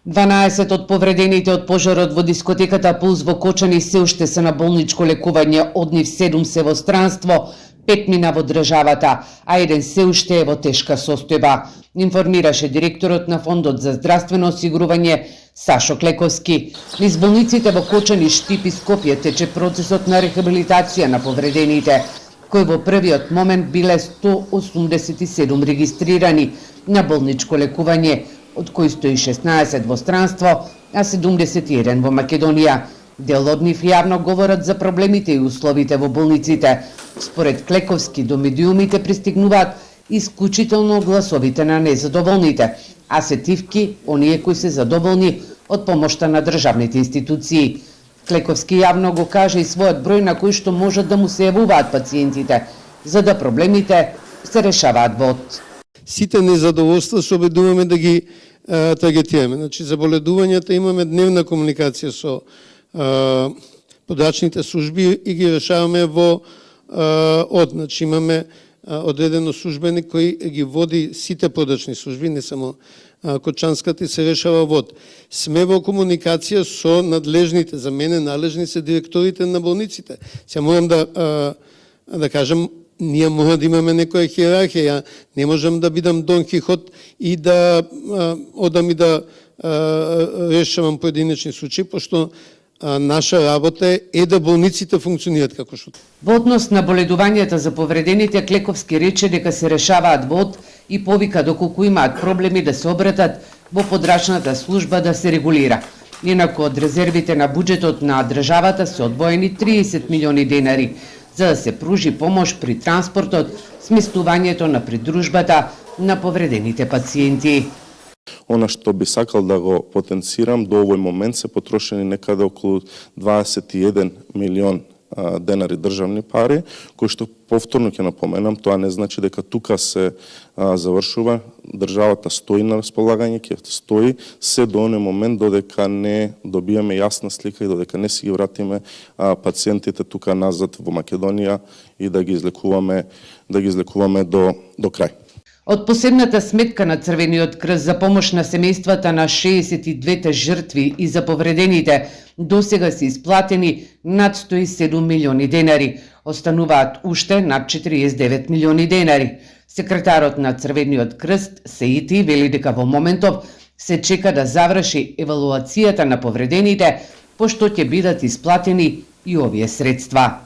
12 од повредените од пожарот во дискотеката Пулс во Кочани се уште се на болничко лекување, од нив 7 се во странство, 5 мина во државата, а 1 се уште е во тешка состојба, информираше директорот на Фондот за здравствено осигурување Сашо Клековски. Низ болниците во Кочани, Штип и Скопје тече процесот на рехабилитација на повредените, кои во првиот момент биле 187 регистрирани на болничко лекување, од кои 116 во странство, а 71 во Македонија. Дел од нив јавно говорат за проблемите и условите во болниците. Според Клековски, до медиумите пристигнуваат исклучително гласовите на незадоволните, а сетивки оние кои се задоволни од помошта на државните институции. Клековски јавно го кажа и својот број на кој што можат да му се јавуваат пациентите, за да проблемите се решаваат во од. Сите незадоволства се обидуваме да ги таргетираме. Значи, заболедувањата имаме дневна комуникација со подрачните служби и ги решаваме во од. Значи, имаме одредено службеник кој ги води сите подрачни служби, не само Кочанската, и се решава вод. Сме во комуникација со надлежните, за мене належни се директорите на болниците. Сега морам да кажам, ние мора да имаме некоја хиерархија. Ја не можам да бидам Дон Кихот и да одам и да решавам поединечни случаи, пошто наша работа е да болниците функционираат како што. Во однос на боледувањата за повредените, Клековски рече дека се решаваат во од и повика доколку имаат проблеми да се обратат во подрачната служба да се регулира. Инаку од резервите на буџетот на државата се одвоени 30 милиони денари за да се пружи помош при транспортот, сместувањето на придружбата на повредените пациенти. Она што би сакал да го потенцирам, до овој момент се потрошени некаде околу 21 милион денари државни пари, кои што повторно ќе напоменам, тоа не значи дека тука се завршува, државата стои на располагање, ќе стои се до оној момент додека не добиеме јасна слика и додека не си ги вратиме пациентите тука назад во Македонија и да ги излекуваме до крај. Од последната сметка на Црвениот крст за помош на семејствата на 62 жртви и за повредените, досега се исплатени над 107 милиони денари. Остануваат уште над 49 милиони денари. Секретарот на Црвениот крст, Сеити, вели дека во моментов се чека да заврши евалуацијата на повредените, пошто ќе бидат исплатени и овие средства.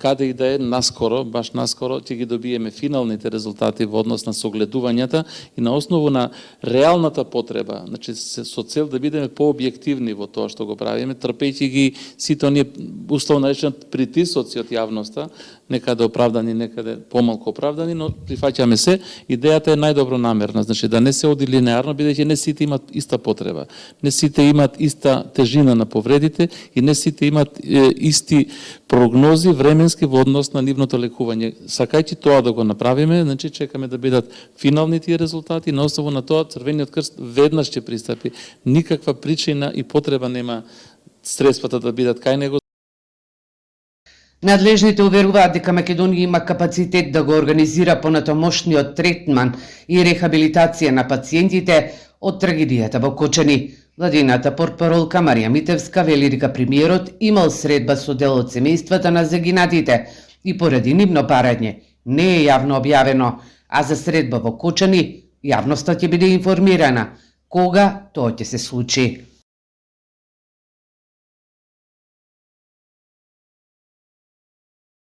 Каде и да е, наскоро, баш наскоро, ќе ги добиеме финалните резултати во однос на согледувањата и на основу на реалната потреба, значи со цел да бидеме пообјективни во тоа што го правиме, трпејќи ги сите оние условно речено притисоци од јавноста, некаде оправдани, некаде помалку оправдани, но прифаќаме се. Идејата е најдобро намерна, значи да не се оди линеарно, бидејќи не сите имат иста потреба, не сите имат иста тежина на повредите и не сите имат исти прогнози временски во однос на нивното лекување. Сакајќи тоа да го направиме, значи чекаме да бидат финални тие резултати, на основа на тоа Црвениот крст веднаш ќе пристапи. Никаква причина и потреба нема средствата да бидат кај него. Надлежните уверуваат дека Македонија има капацитет да го организира понатамошниот третман и рехабилитација на пациентите од трагедијата во Кочани. Владината портпаролка Марија Митевска вели дека премиерот имал средба со дел од семејствата на загинатите и поради нивно барање не е јавно објавено, а за средба во Кочани јавноста ќе биде информирана кога тоа ќе се случи.